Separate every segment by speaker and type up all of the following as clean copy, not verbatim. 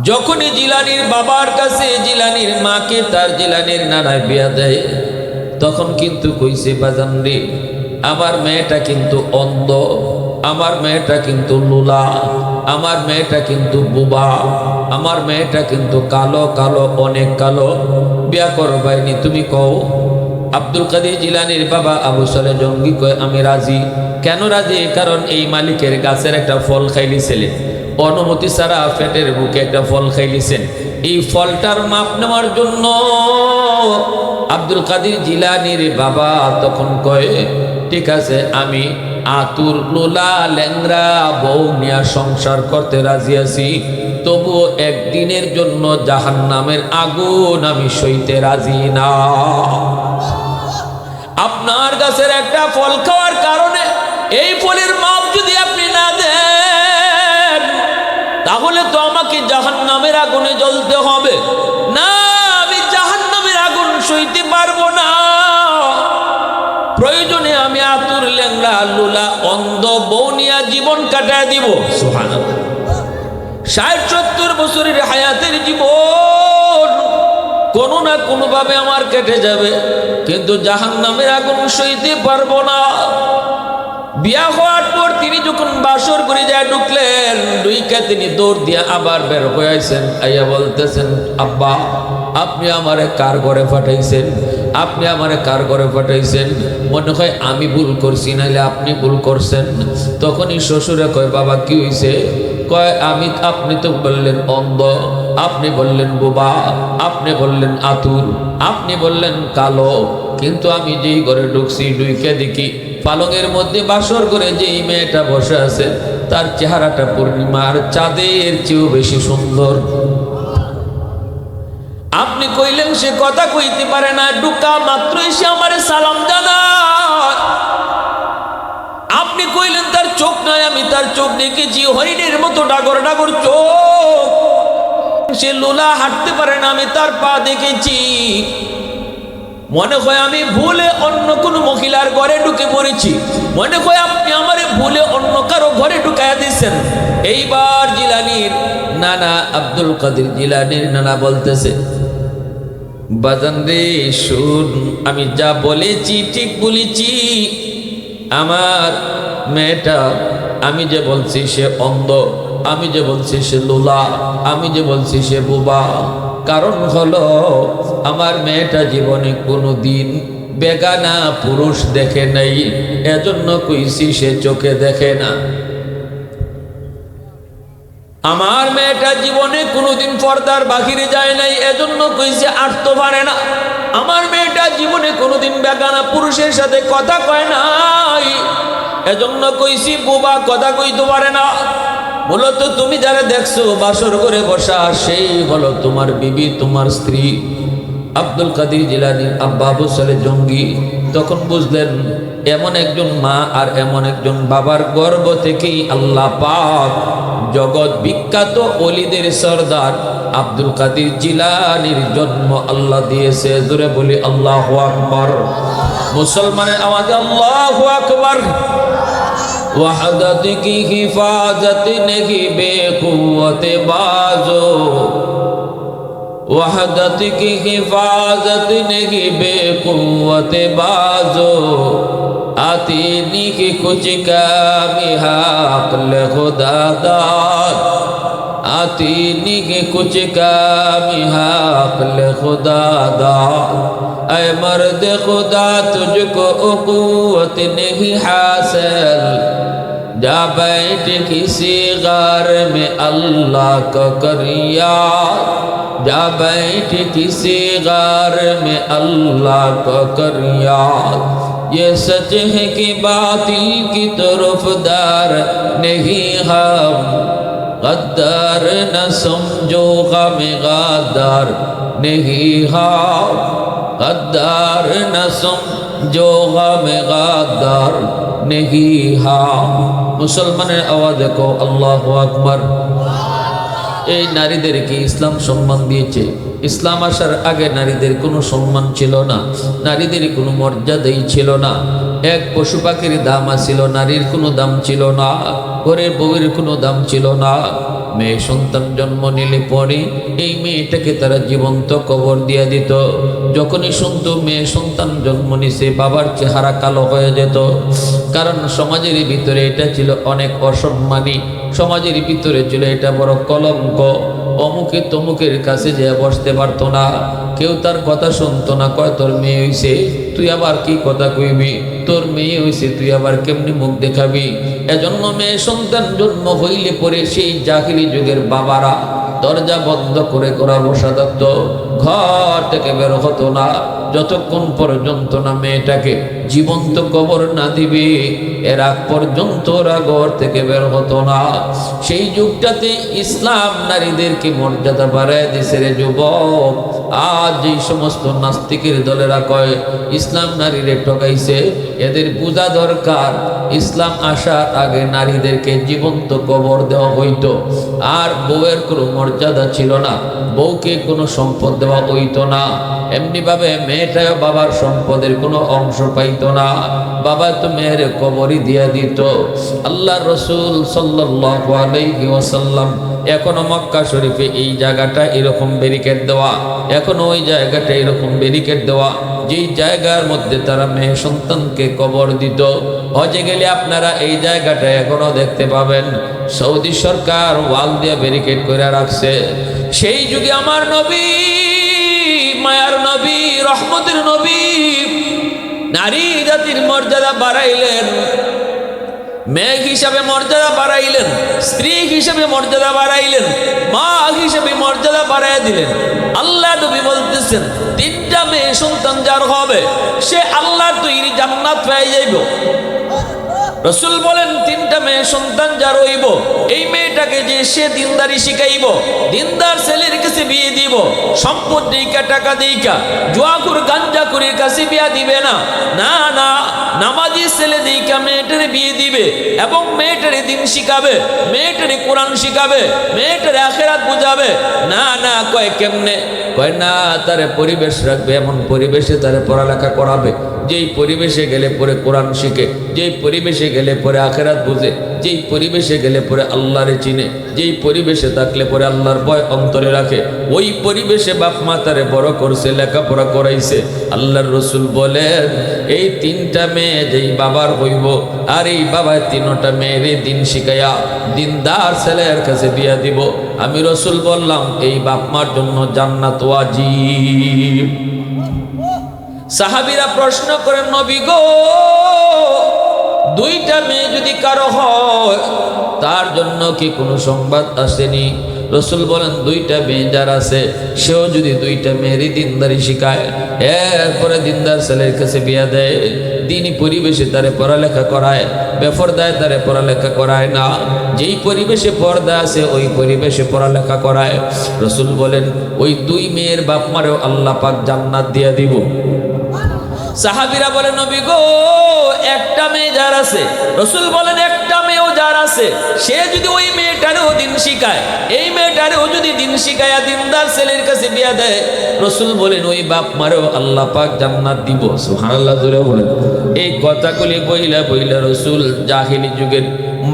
Speaker 1: যখনই জিলানির বাবার কাছে জিলানির মাকে তার জিলানির নানায় বিয়া দেয়, তখন কিন্তু কইছে বাজান রে, আমার মেয়েটা কিন্তু অন্ধ, আমার মেয়েটা কিন্তু লুলা, আমার মেয়েটা কিন্তু বুবা, আমার মেয়েটা কিন্তু কালো কালো, অনেক কালো, বিয়া করবাইনি, তুমি কও। আব্দুল কাদের জিলানির বাবা আবু সালে জঙ্গি কয় আমি রাজি। কেন রাজি? কারণ এই মালিকের গাছের একটা ফল খাইলিছিলেন, অনুমতি ছাড়া পেটের বুকে একটা ফল খাইলিছেন। এই ফলটার মাপ নেওয়ার জন্য আব্দুল কাদের জিলানির বাবা তখন কয় ঠিক আছে, আমি আতুর লোলা ল্যাংরা বউ নিয়া সংসার করতে রাজি আছি, তবুও একদিনের জন্য জাহান্নামের আগুন আমি সইতে রাজি না। আপনার গাছের একটা ফল খাওয়ার কারণে এই ফলের মাপ যদি আপনি না দেন, তাহলে তো আমাকে জাহান্নামের আগুনে জ্বলতে হবে। না, আমি জাহান্নামের আগুন সইতে পারবো না। প্রয়োজনে আমি আতুর ল্যাংড়া লুলা অন্ধ বউ নিয়া জীবন কাটায় দিব। সুবহানাল্লাহ। 60-70 বছরের হায়াতের জীবন কোনো না কোনো ভাবে আমার কেটে যাবে, কিন্তু জাহান্নামের আগুন সইতে পারবো না। বিয়া হওয়ার পর তিনি যখন বাসর করে যায় ঢুকলেন, দুইকা তিনি দৌড় দিয়ে আবার বের হয়ে আইছেন, আইয়া বলতেছেন আব্বা আপনি আমারে কার ঘরে পাঠাইছেন, আপনি আমারে কার ঘরে পাঠাইছেন? মনে হয় আমি ভুল করছি, নাইলে আপনি ভুল করছেন। তখনই শ্বশুরে কয় বাবা কি হইছে? কয় আপনি তো বললেন অন্ধ, আপনি বললেন বোবা, আপনি বললেন আতুর, আপনি বললেন কালো, কিন্তু আমি যেই ঘরে ঢুকছি ঢুকে দেখি পালঙের মধ্যে বাসর করে যেই মেয়েটা বসে আছে তার চেহারাটা পূর্ণিমার চাঁদের চেয়েও বেশি সুন্দর। আপনি কইলেন সে কথা কইতে পারে না, ঢুকা মাত্রই সে আমারে সালাম জানায়। আপনি কইলেন তার চোখ নাই, আমি তার চোখ দেখেছি, হরিণের মতো ডাগর ডাগর চোখ। সে লোলা হাঁটতে পারে না, আমি তার পা দেখেছি। মনে হয় আমি ভুলে অন্য কোন মহিলার ঘরে ঢুকে পড়েছি, মনে হয় আপনি আমারে ভুলে অন্য কারো ঘরে ঢুকাইয়া দিয়েছেন। এইবার জিলানির নানা আব্দুল কাদের জিলানির নানা বলতেছে বাজান রে শুন, আমি যা বলেছি ঠিক বলেছি। আমার মেয়েটা, আমি যে বলছি সে অন্ধ, আমি যে বলছি সে লোলা, আমি যে বলছি সে বোবা, কারণ হলো আমার মেয়েটা জীবনে কোনো দিন বেগানা পুরুষ দেখে নাই, এজন্য কইছি সে চোখে দেখে না। আমার মেয়েটা জীবনে কোনোদিন পর্দার বাহিরে যায় নাই, এজন্য কইছে আটতে পারে না। আমার মেয়েটা জীবনে কোনোদিন বেগানা পুরুষের সাথে কথা কয় নাই, এজন্য কইছি বোবা, কথা কইতে পারে না। মূলত তুমি যারা দেখছো বাসর করে বসা, সেই হলো তোমার বিবি, তোমার স্ত্রী। আব্দুল কাদের জিলানির আব্বা আবু সালে জঙ্গি তখন বুঝলেন এমন একজন মা আর এমন একজন বাবার গর্ভ থেকেই আল্লাহ পাক জগৎ বিখ্যাত ওলিদের সরদার আব্দুল কাদের জিলানির জন্ম আল্লাহ দিয়েছে। জোরে বলি আল্লাহু আকবার। মুসলমানের আওয়াজে আল্লাহু আকবার। वहदत की हिफाजत नहीं बेकुव्वत बाजो, वहदत की हिफाजत नहीं बेकुव्वत बाजो, आती नहीं कुछ कमी अक्ल खुदा दाद, आती नहीं कुछ कमी अक्ल खुदा दाद। ऐ मर्द खुदा तुझको उक़ुव्वत नहीं हासिल, जा बैठ किसी गार में अल्लाह को कर याद, जा बैठ किसी गार में अल्लाह को कर याद। ये सच है कि बातिल की तरफदार नहीं हम, गद्दार न समझो गम गद्दार नहीं हम, गद्दार न समझो गम गद्दार नहीं हम। মুসলমানের আওয়াজে কো আল্লাহু আকবার। এই নারীদেরকে ইসলাম সম্মান দিয়েছে। ইসলাম আসার আগে নারীদের কোনো সম্মান ছিল না, নারীদের কোনো মর্যাদাই ছিল না। এক পশু পাখির দাম ছিল, নারীর কোনো দাম ছিল না, ঘরের বউয়ের কোনো দাম ছিল না। মেয়ে সন্তান জন্ম নিলে পরে এই মেয়েটাকে তারা জীবন্ত কবর দিয়ে দিত। যখনই শুনতো মেয়ে সন্তান জন্ম নিছে বাবার চেহারা কালো হয়ে যেত, কারণ সমাজের ভিতরে এটা ছিল অনেক অসম্মানী, সমাজের ভিতরে ছিল এটা বড় কলঙ্ক। অমুকে তমুকের কাছে যে বসতে পারতো না, কেউ তার কথা শুনতো না। কয় তোর মেয়ে হইছে, তুই আবার কি কথা কইবি, তোর মেয়ে হইছে তুই আবার কেমনি মুখ দেখাবি। এজন্য মেয়ে সন্তান জন্ম হইলে পরে সেই জাহিলি যুগের বাবারা দরজা বন্ধ করে করা বসা থাকতো, ঘর থেকে বের হতো না যতক্ষণ পর্যন্ত না মেয়েটাকে জীবন্ত কবর না দিবে, এর আগ পর্যন্ত ওরা ঘর থেকে বের হতো না। সেই যুগটাতে ইসলাম নারীদেরকে মর্যাদা বাড়ায় দিছে রে যুবক। আজ যেই সমস্ত নাস্তিকের দলেরা কয় ইসলাম নারীরে ঠকাইছে, এদের বোঝা দরকার ইসলাম আসার আগে নারীদেরকে জীবন্ত কবর দেওয়া হইতো, আর বউয়ের কোনো মর্যাদা ছিল না, বউকে কোনো সম্পদ দেওয়া হইতো না। এমনিভাবে মেয়েটাও বাবার সম্পদের কোনো অংশ পাইতো না, বাবা তো মেয়ের কবরই দিয়া দিত। আল্লাহ রসুল সাল্লাল্লাহু আলাইহি ওয়াসাল্লাম এখনো মক্কা শরীফে এই জায়গাটা এরকম ব্যারিকেড দেওয়া, এখনো ওই জায়গাটা এরকম ব্যারিকেড দেওয়া, যেই জায়গার মধ্যে তারা মেয়ে সন্তানকে কবর দিত। হজে গেলে আপনারা এই জায়গাটা এখনো দেখতে পাবেন, সৌদি সরকার ওয়াল দিয়ে ব্যারিকেড করে রাখছে। সেই যুগে আমার নবী, মায়ার নবী, রহমতের নবী নারী জাতির মর্যাদা বাড়াইলেন, মেয়ে হিসাবে মর্যাদা বাড়াইলেন, স্ত্রী হিসাবে মর্যাদা বাড়াইলেন, মা হিসাবে মর্যাদা বাড়াই দিলেন। আল্লাহ নবী বলতেছেন তিনটা মেয়ে সন্তান যার হবে সে আল্লাহ তৈরি জান্নাত পেয়ে যাইব। রসুল বলেন তিনটা মেয়ে সন্তান যার হইব, এই মেয়েটাকে যে সে দিনদারি শিখাইব, দিনদার ছেলের কাছে বিয়ে দিব, সম্পদ দিকা টাকা দিকা জুয়াকুর গাঞ্জাকুরের কাছে বিয়া দিবে না, না না নামাজি ছেলে দিকা মেয়েটারে বিয়ে দিবে এবং মেয়েটারে দিন শিখাবে, মেয়েটারে কোরআন শিখাবে, মেয়েটারে আখেরাত বুঝাবে। না না কয় কেমনে, কয় না তারে পরিবেশ রাখবে, এমন পরিবেশে তারে পড়ালেখা করাবে যেই পরিবেশে গেলে পরে কোরআন শিখে, যেই পরিবেশে গেলে পরে আখেরাত বুঝে, যেই পরিবেশে গেলে পরে আল্লাহরে চিনে, যেই পরিবেশে থাকলে পরে আল্লাহর ভয় অন্তরে রাখে। ওই পরিবেশে বাপ মা তারে বড় করছে, লেখাপড়া করাইছে। আল্লাহর রসুল বলেন এই তিনটা মেয়ে যেই বাবার হইব, আর এই বাবা তিনটা মেয়েরে দিন শিখাইয়া দিনদার ছেলের কাছে বিয়া দিব, আমি রসুল বললাম এই বাপ মার জন্য জান্নাত ওয়াজিব। সাহাবীরা প্রশ্ন করেন নবী গো, দুইটা মেয়ে যদি কারো হয় তার জন্য কি কোনো সংবাদ আসেনি? রসুল বলেন দুইটা মেয়ে যার আছে সেও যদি দুইটা মেয়েরই দিনদারি শিখায়, এরপরে দিনদার ছেলের কাছে বিয়া দেয়, দিনই পরিবেশে তারে পড়ালেখা করায়, বেপরদায় তারে পড়ালেখা করায় না, যেই পরিবেশে পর্দা আছে ওই পরিবেশে পড়ালেখা করায়, রসুল বলেন ওই দুই মেয়ের বাপ মারেও আল্লাহ পাক জান্নাত দিয়া দিব। সাহাবীরা বলেন নবী গো একটা মেয়ে যার আছে, রসুল বলেন একটা মেয়েও যার আছে সে যদি ওই মেয়েটারেও দিন শিখায়, এই মেয়েটারেও যদি দিন শিখায় দিনদার ছেলের কাছে বিয়া দেয়, রসুল বলেন ওই বাপ মারেও আল্লাহ পাক জান্নাত দিব। সুবহানাল্লাহ জোরে বলেন। এই কথাগুলি বইলা বইলা রসুল জাহিলি যুগের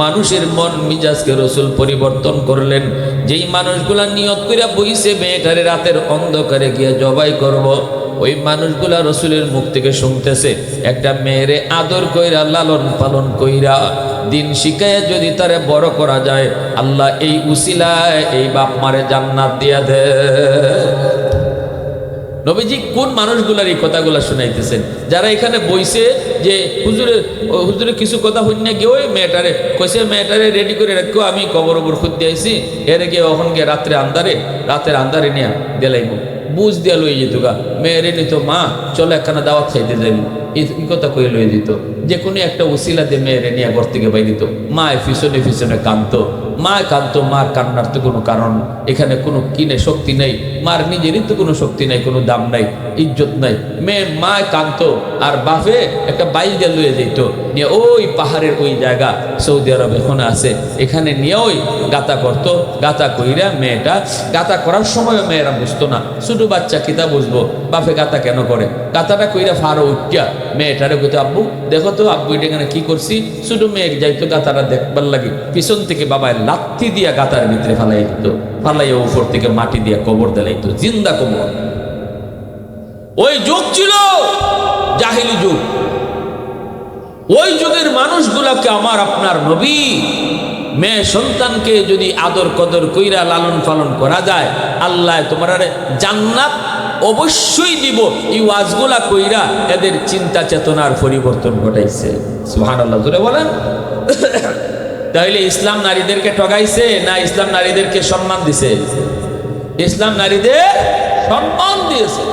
Speaker 1: মানুষের মন মিজাজকে রসুল পরিবর্তন করলেন। যেই মানুষগুলা নিয়ত করে বইছে মেয়েটারে রাতের অন্ধকারে গিয়ে জবাই করব, ওই মানুষগুলা রসুলের মুখ থেকে শুনতেছে একটা মেয়েরে আদর কইরা লালন পালন কইরা দিন শিখায় যদি তারে বড় করা যায়, আল্লাহ এই উসিলায় এই বাপ মারে জান্নাত দিয়া দেয়। নবীজি কোন মানুষগুলার এই কথাগুলা শুনাইতেছেন? যারা এখানে বইছে যে হুজুরে কিছু কথা হইনা গিয়ে ওই মেয়েটারে কইছে মেয়েটারে রেডি করে রাখো, আমি কবর উপর খুদ দিয়েছি, এর গিয়ে ওখান গিয়ে রাতের আন্দারে নিয়ে দিলাইব, বুঝ দিয়া লই যেত গা, মেয়েরে নিত মা চলো একখানা দাওয়াত খাইতে যাবি, এই কথা কয়ে লই দিত। যে কোনো একটা উসিলা দিয়ে মেয়েরে নিয়ে ঘর থেকে বাই দিত। মায় পিছনে পিছনে কাঁদতো, মায় কাঁদতো, মার কান্নার তো কোনো কারণ এখানে কোনো কিনে শক্তি নেই, মার নিজেরই তো কোনো শক্তি নাই, কোনো দাম নাই, ইজ্জত নাই। মেয়ের মায় কাঁদতো আর বাপে একটা বাইল দিয়ে লইয়ে যেত, নিয়ে ওই পাহাড়ের ওই জায়গা সৌদি আরব এখন আছে, এখানে নিয়ে ওই গাতা করতো। গাতা কইরা মেয়েটা গাতা করার সময় মেয়েরা বুঝতো না, ছোট বাচ্চা কিতা বুঝবো, বাপে গাতা কেন করে। গাতাটা কইরা ফারো উঠিয়া মেয়েটারে কইতো, আব্বু দেখো তো আব্বু এটা এখানে কি করছি। ছোট মেয়ে যাইতো গাতাটা দেখবার লাগে, পিছন থেকে বাবায় লাথি দিয়া গাতার ভিতরে ফালাই দিত, ফালাইয়া উপর থেকে মাটি দিয়া কবর দিলাইতো, জিন্দা কবর। ওই যুগ ছিল জাহিলি যুগ। ওই যুগের মানুষগুলাকে আমার আপনার নবী মেয়ে সন্তানকে যদি আদর কদর কইরা লালন পালন করা যায়, আল্লাহ তোমার জান্নাত অবশ্যই দিব। এই ওয়াজগুলা কইরা এদের চিন্তা চেতনার পরিবর্তন ঘটাইছে। সুবহানাল্লাহ, জোরে বলেন। তাহলে ইসলাম নারীদেরকে ঠগাইছে না ইসলাম নারীদেরকে সম্মান দিছে? ইসলাম নারীদের সম্মান দিয়েছে।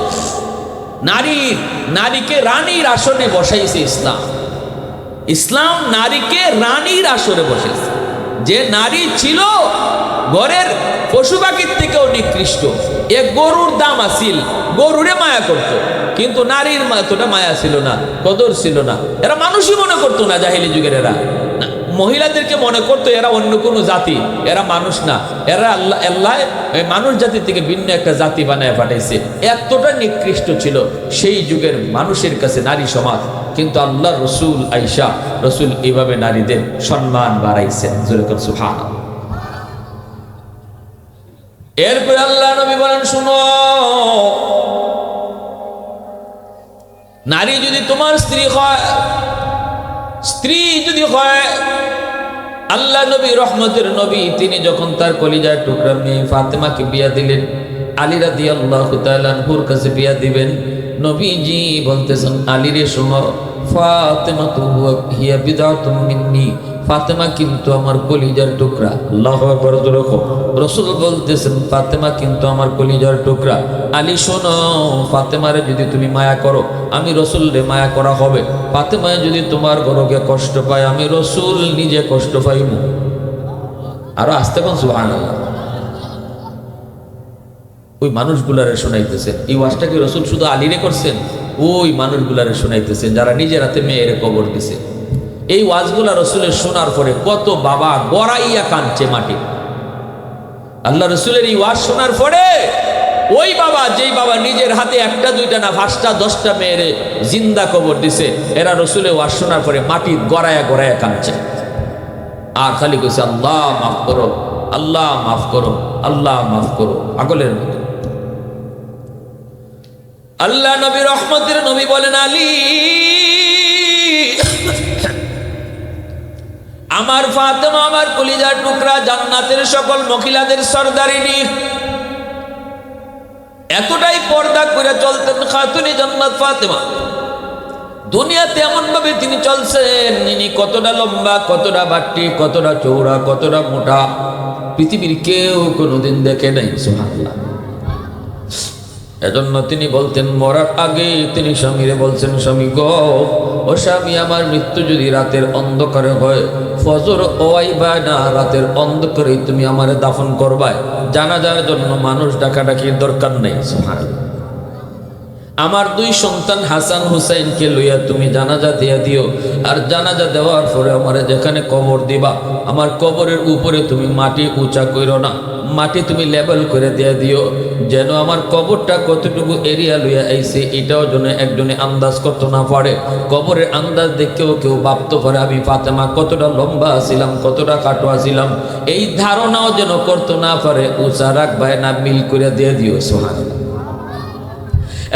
Speaker 1: নারীকে রানীর আসনে বসাইছে ইসলাম। ইসলাম নারীকে রানীর আসনে বসাইছে। যে নারী ছিল ঘরের পশু পাখির থেকেও নিকৃষ্ট, এ গরুর দাম আসিল, গরুরে মায়া করত, কিন্তু নারীর এতটা মায়া ছিল না, কদর ছিল না। এরা মানুষই মনে করতো না জাহিলি যুগের। এরা মহিলাদেরকে মনে করতো এরা অন্য কোনো জাতি, এরা মানুষ না, এরা আল্লাহ মানুষ জাতি থেকে ভিন্ন একটা জাতি বানায় পাঠাইছে। এতটা নিকৃষ্ট ছিল সেই যুগের মানুষের কাছে নারী সমাজ। কিন্তু আল্লাহ রসুল আইসা রসুল এইভাবে নারীদের সম্মান বাড়াইছেন। সুবহানাল্লাহ। এরপরে আল্লাহ নবী বলেন, শুনো, নারী যদি তোমার স্ত্রী হয়, স্ত্রী যদি হয়, আল্লাহ নবী রহমতের নবী তিনি যখন তার কলিজার টুকরা মেয়ে ফাতেমাকে বিয়া দিলেন, আলী রাদিয়াল্লাহু তাআলা আনহুর কাছে বিয়া দিবেন, নবীজি বলতেছেন, আলী রে শোনো, ফাতেমা তু হিয়া বিদআতুম মিন্নি, ফাতেমা কিন্তু আমার কলিজার টুকরা। আল্লাহু আকবার। রাসূল বলতেছেন, ফাতেমা কিন্তু আমার কলিজার টুকরা। আলী শোনো, ফাতেমারে যদি তুমি মায়া করো, আমি রসুলরে মায়া করা হবে। ফাতেমায় যদি তোমার গরকে কষ্ট পায়, আমি রসুল নিজে কষ্ট পাইব। আরো আসতে কোন সুবহানাল্লাহ। ওই মানুষগুলারে শোনাইতেছেন। এই ওয়াজটা কি রসুল শুধু আলীরে করছেন? ওই মানুষগুলারে শোনাইতেছেন যারা নিজের হাতে মেয়ের কবর দিছে। এই ওয়াজগুলা রসুলের শোনার পরে কত বাবা গড়াইয়া কাঁদছে মাটি। আল্লাহ রসুলের এই ওয়াজ শোনার পরে ওই বাবা, যেই বাবা নিজের হাতে একটা দুইটা না 5টা 10টা মেয়েরে জিন্দা কবর দিছে, এরা রসুলের ওয়াজ শোনার পরে মাটি গড়াইয়া গড়াইয়া কাঁদছে। আর খালি কইছে, আল্লাহ মাফ করো, আল্লাহ মাফ করো, আল্লাহ মাফ করো, আগলের মতো। আল্লাহ নবী রহমতের নবী বলেন, আলী, আমার ফাতেমা আমার কলিজার টুকরা, জান্নাতের সকল মহিলাদের সরদারিনী, এতটাই পর্দা করে চলতেন খাতুনে জান্নাত ফাতেমা। দুনিয়াতে এমন ভাবে তিনি চলছেন, ইনি কতটা লম্বা, কতটা বাট্টি, কতটা চৌড়া, কতটা মোটা, পৃথিবীর কেউ কোনোদিন দেখে নাই। সুবহানাল্লাহ। এজন্য তিনি বলতেন, মরার আগে তিনি স্বামীরে বলছেন, স্বামী গো, ও স্বামী, আমার মৃত্যু যদি রাতের অন্ধকারে হয়, ফজর ওয়াইবা না, রাতের অন্ধকারে তুমি আমারে দাফন করবাই, জানাজার জন্য মানুষ ডাকাডাকির দরকার নেই। সুবহানাল্লাহ। আমার 2 সন্তান হাসান হুসাইনকে লইয়া তুমি জানাজা দিয়া দিও, আর জানাজা দেওয়ার পরে আমারে যেখানে কবর দিবা, আমার কবরের উপরে তুমি মাটি উঁচা কইরো না, মাটি তুমি লেবেল করে দিয়া দিও, যেন আমার কবরটা কতটুকু এরিয়া লইয়া আইছে এটাও যেন একজনে আন্দাজ করতে না পারে। কবরের আন্দাজ দেখেও কেউ ভাবতে পারে আমি ফাতেমা কতটা লম্বা ছিলাম, কতটা খাটো ছিলাম, এই ধারণাও যেন করতে না পারে। উঁচা রাখবাই না, মিল করে দিয়ে দিও। সুবহানাল্লাহ।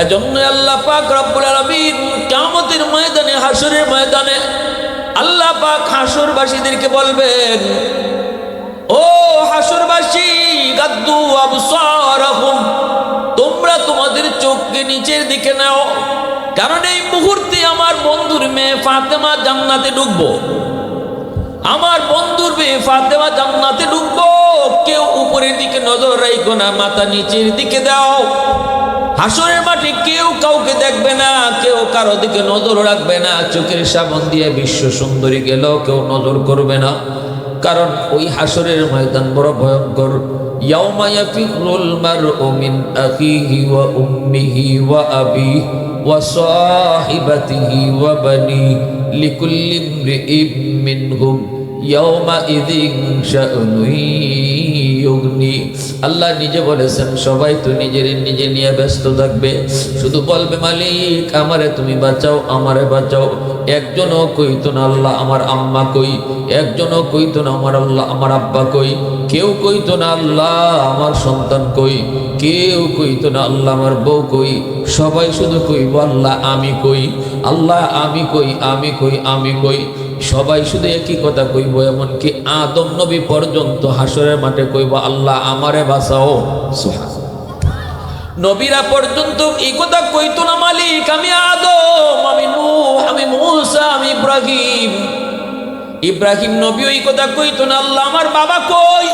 Speaker 1: এজন্য আল্লাহ পাক রব্বুল আলামিন কিয়ামতের ময়দানে, হাসরের ময়দানে আল্লাহ পাক হাসরবাসীদেরকে বলবেন, ও হাসরবাসী, গাদ্দু আবসারাহুম, তোমরা তোমাদের চোখকে নিচের দিকে নাও, কারণ এই মুহূর্তে আমার বন্ধুর মেয়ে ফাতেমা জান্নাতে ঢুকবো। আমার বন্ধুর মেয়ে ফাতেমা জান্নাতে ঢুকবো। কেউ উপরের দিকে নজর রাখো না, মাথা নিচের দিকে দাও। হাসরের মাঠে কেউ কাউকে দেখবে না, কেউ কারো দিকে নজর রাখবে না, চোখের সামন দিয়ে বিশ্ব সুন্দরী গেলেও কেউ নজর করবে না, কারণ ওই হাসরের ময়দান বড় ভয়ঙ্কর। ইয়াউমা ইয়াফিরুল মারউ মিন আখিহি ওয়া উম্মিহি ওয়া আবিহি ওয়া সাহিবাতিহি ওয়া বানিহি লিকুল্লি ইমরিইম মিনহুম ইয়াউমাইযিন শা'নুন ইউগনি। আল্লাহ নিজে বলেছেন সবাই তো নিজে নিয়ে ব্যস্ত থাকবে, শুধু বলবে মালিক আমারে তুমি বাঁচাও, আমারে বাঁচাও। একজনও কইতো না আল্লাহ আমার আম্মা কই, একজনও কইতো না আমার আল্লাহ আমার আব্বা কই, কেউ কইতো না আল্লাহ আমার সন্তান কই, কেউ কইতো না আল্লাহ আমার বউ কই। সবাই শুধু কইব আল্লাহ আমি কই, আল্লাহ আমি কই, আমি কই, আমি কই। সবাই শুধু একই কথা কইব, এমনকি আদম নবী পর্যন্ত হাসরের মাঠে কইব আল্লাহ আমারে বাঁচাও। সুবহানাল্লাহ। নবীরা পর্যন্ত এই কথা কইতো না মালিক আমি আদম, আমি নূহ, আমি মূসা, আমি ইব্রাহিম। ইব্রাহিম নবী এই কথা কইতো না আল্লাহ আমার বাবা কই,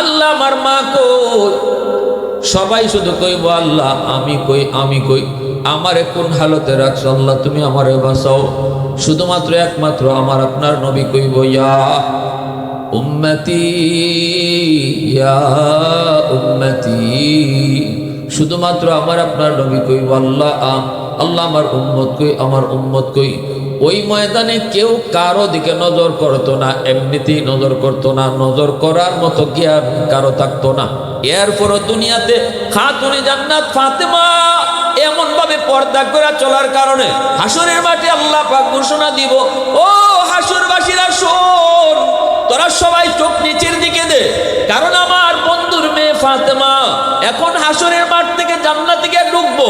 Speaker 1: আল্লাহ আমার মা কই। সবাই শুধু কইব আল্লাহ আমি কই, আমি কই। আমারে কোন হালতে রাখছো আল্লাহ তুমি আমারে বাঁচাও। শুধুমাত্র একমাত্র আমার আপনার নবী কইব ইয়া উম্মতি, ইয়া উম্মতি। শুধুমাত্র আমার আপনার নবী কইব আল্লাহ আল্লাহ আমার উম্মত কই, আমার উম্মত কই। ওই ময়দানে কেউ কারো দিকে নজর করতো না, এমনিতেই নজর করতো না, নজর করার মতো জ্ঞান কারো থাকতো না। এরপরও দুনিয়াতে খাতুনে জান্নাত ফাতেমা এমন ভাবে পর্দা করে চলার কারণে হাসরের মাঠে আল্লাহ পাক ঘোষণা দিব, ও হাসরবাসীরা শোন, তোরা সবাই চোখ নিচের দিকে দে, কারণ আমার বন্ধুর মেয়ে ফাতেমা এখন হাসরের মাঠ থেকে জান্নাতে গিয়ে ঢুকবো।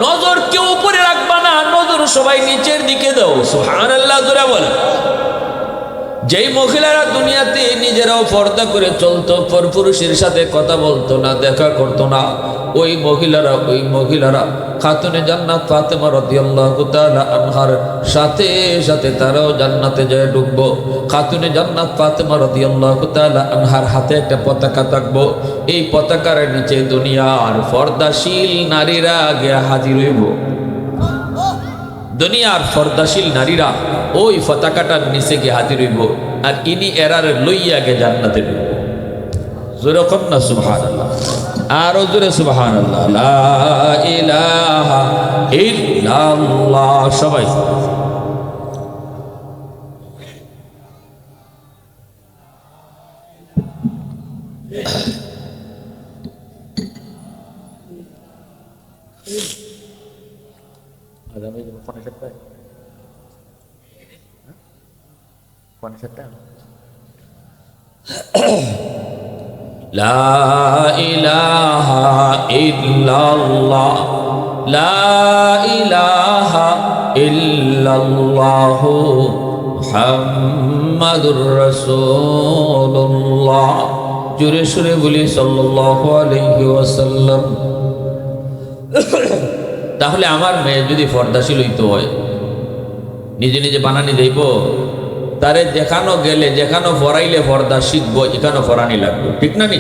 Speaker 1: নজর কেউ উপরে রাখবা না, নজর সবাই নিচের দিকে দাও। সুবহানাল্লাহ জোরে বলে। যেই মহিলারা দুনিয়াতে নিজেরাও পর্দা করে চলতো, পরপুরুষের সাথে কথা বলতো না, দেখা করতো না, ওই মহিলারা খাতুনে জান্নাত ফাতেমা রাদিয়াল্লাহু তাআলা আনহার সাথে সাথে তারাও জান্নাতে যায় ঢুকবো। খাতুনে জান্নাত ফাতেমা রাদিয়াল্লাহু তাআলা আনহার হাতে একটা পতাকা থাকবো, এই পতাকার নিচে দুনিয়ার পর্দাশীল নারীরা গিয়ে হাজির হইব। দুনিয়ার পর্দাশীল নারীরা ওই পতাকাটার নিচে গিয়ে হাজির হইব, আর ইনি এরারে লইয়া গে জান্নাতে ঢুকবো। জোরে কম না সুবহানাল্লাহ, আরো জোরে সুবহানাল্লাহ। লা ইলাহা ইল্লাল্লাহ। সবাই লা ইলাহা ইল্লাল্লাহ, লা ইলাহা ইল্লাল্লাহু মুহাম্মাদুর রাসূলুল্লাহ। জোরে সুরে বলি সাল্লাল্লাহু আলাইহি ওয়াসাল্লাম। তাহলে আমার মেয়ে যদি পর্দাশীল হইতে হয়, নিজে নিজে বানানি দেব, তারে যেখানো গেলে যেখানো ফরাইলে পর্দা শিখবো, এখানে ফরানি লাগবে, ঠিক না? নি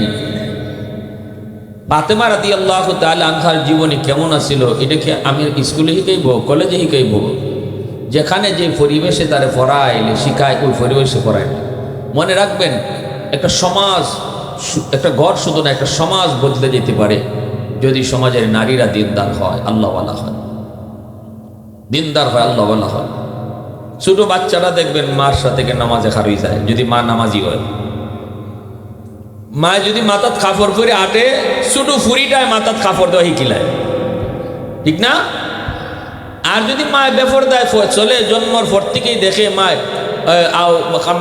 Speaker 1: ফাতেমা রাদিয়াল্লাহু তাআলা আনহার জীবনী কেমন আছিল এটা কি আমি স্কুলে শিখাইব, কলেজে শিখাইব? যেখানে যে পরিবেশে তারে পড়াইলে শিখায় ওই পরিবেশে পড়াইলে। মনে রাখবেন একটা সমাজ, একটা ঘর শুধু না, একটা সমাজ বদলে যেতে পারে যদি সমাজের নারীরা দিনদার হয়, আল্লাহওয়ালা হয়, দিনদার হয়, আল্লাহওয়ালা হয়। ছোট বাচ্চারা দেখবেন মার সাথে নামাজে খারই যায় যদি মা নামাজি হয়। মা যদি মাথাত কাপড় পরে আটে, ছোট ফুরিটায় মাথাত কাপড় দেওয়া শিখিলায়, ঠিক না? আর যদি মায় বেফর দেয় চলে, জন্মর পর থেকেই দেখে মায়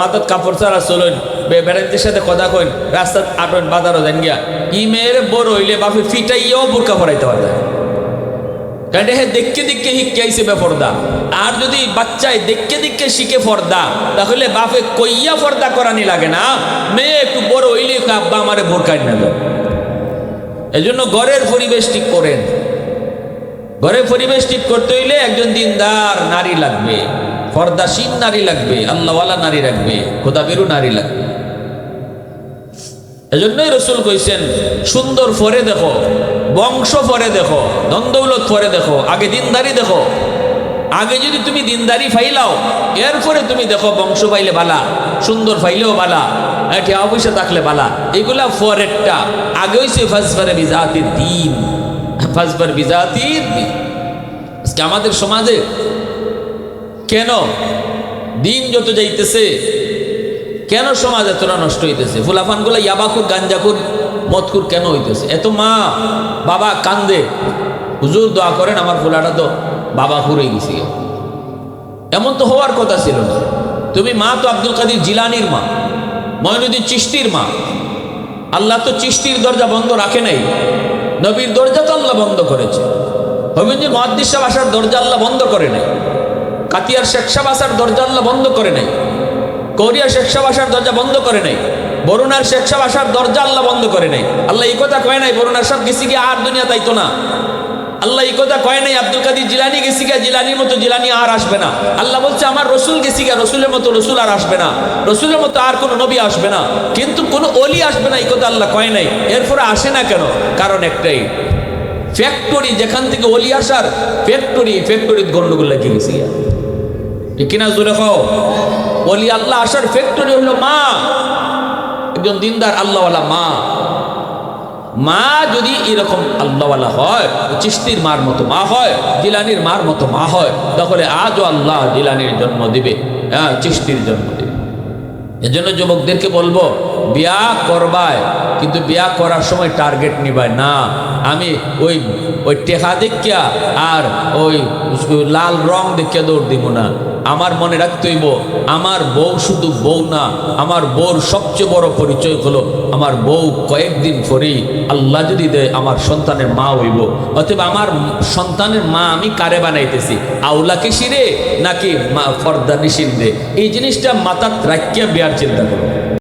Speaker 1: মাথাত কাপড় ছাড়া চলেন, বেড়াইতের সাথে কথা কইন, রাস্তাত আটেন, বাজারও দেন গিয়া, ই মেয়ের বড় হইলে বাপে ফিটাইয়াও বোরকা পরাইতে পারে, কারণ হে দেখকে দেখকে শিখে আইছে বেফর্দা। আর যদি বাচ্চায় দেখকে দেখকে শিখে ফর্দা, তাহলে বাপে কইয়া ফর্দা করানি লাগে না, মেয়ে একটু বড় হইলে আব্বা আমারে বোরকাই নেবে। এই জন্য ঘরের পরিবেশ ঠিক করেন। ঘরের পরিবেশ ঠিক করতে হইলে একজন দিনদার নারী লাগবে, পর্দাশীল নারী লাগবে, আল্লাহওয়ালা নারী লাগবে, খোদাবেরু নারী লাগবে। এজন্যই রাসূল কইছেন সুন্দর পরে দেখো, বংশ পরে দেখো, দ্বন্দ্বৌলত পরে দেখো, আগে দিনদারি দেখো। আগে যদি তুমি দিনদারি ফাইলাও, এরপরে তুমি দেখো বংশ পাইলে বালা, সুন্দর ফাইলেও বালা, টাকা পয়সা থাকলে বালা, এগুলা পরেরটা। আগে হইছে ফাজফার বিজাতি দ্বীন, ফাজফার বিজাতি দ্বীন। আজকে আমাদের সমাজে কেন দিন যত যাইতেছে, কেন সমাজ এতটা নষ্ট হইতেছে? ফুলাফানগুলা ইয়াবাকুর, গাঞ্জাকুর, মদকুর কেন হইতেছে? এত মা বাবা কান্দে, হুজুর দোয়া করেন আমার ফুলাটা তো বাবা হয়ে গেছে। এমন তো হওয়ার কথা ছিল না। তুমি মা তো আব্দুল কাদের জিলানির মা, মঈনুদ্দিন চিশতির মা। আল্লাহ তো চিশতির দরজা বন্ধ রাখে নাই, নবীর দরজা তো আল্লাহ বন্ধ করেছে। হবিগঞ্জের মুহাদ্দিস সাহেব আসার দরজা আল্লাহ বন্ধ করে নাই, কাতিয়ার শেখ সাহেব আসার দরজা আল্লাহ বন্ধ করে নাই, কৌরিয়া শেখ সাহেব আসার দরজা বন্ধ করে নাই, বরুণার শেখ সাহেব আসার দরজা আল্লাহ বন্ধ করে নাই। আল্লাহ এই কথা কয় নাই বরুণার সাহেব গেছি গিয়ে আর দুনিয়া তাইতো না। আল্লাহ এই কথা কয় নাই আব্দুল কাদের জিলানি গেছি গিয়া জিলানির মতো জিলানি আর আসবে না। আল্লাহ বলছে আমার রসুল গেছি গিয়া রসুলের মতো রসুল আর আসবে না, রসুলের মতো আর কোনো নবী আসবে না, কিন্তু কোনো অলি আসবে না, এই কথা আল্লাহ কয় নাই। এরপরে আসে না কেন? কারণ একটাই, ফ্যাক্টরি যেখান থেকে অলি আসার ফ্যাক্টরির গন্ডগোল লাগিয়ে গেছি গিয়া। ঠিক কিনা জোরে খাও? অলি আল্লাহ আসার ফ্যাক্টরি হলো মা, একজন দিনদার আল্লাহওয়ালা মা। মা যদি এরকম আল্লাহওয়ালা হয়, চিশতির মার মতো মা হয়, জিলানির মার মতো মা হয়, তাহলে আজও আল্লাহ জিলানির জন্ম দিবে, হ্যাঁ চিশতির জন্ম দিবে। এজন্য যুবকদেরকে বলবো, বিয়া করবায় কিন্তু বিয়া করার সময় টার্গেট নিবাই না। আমি ওই টেকা দেখিয়া আর ওই লাল রং দেখিয়া দৌড় দিব না। আমার মনে রাখতে হইব, আমার বউ শুধু বউ না, আমার বউর সবচেয়ে বড় পরিচয় হলো আমার বউ কয়েকদিন পরেই আল্লাহ যদি দেয় আমার সন্তানের মা হইব। অতএব আমার সন্তানের মা আমি কারে বানাইতেছি, আউলাকে শিরে নাকি ফর্দা নিশিন্দে? এই জিনিসটা মাথার রাখিয়া বিয়ার চিন্তা করো।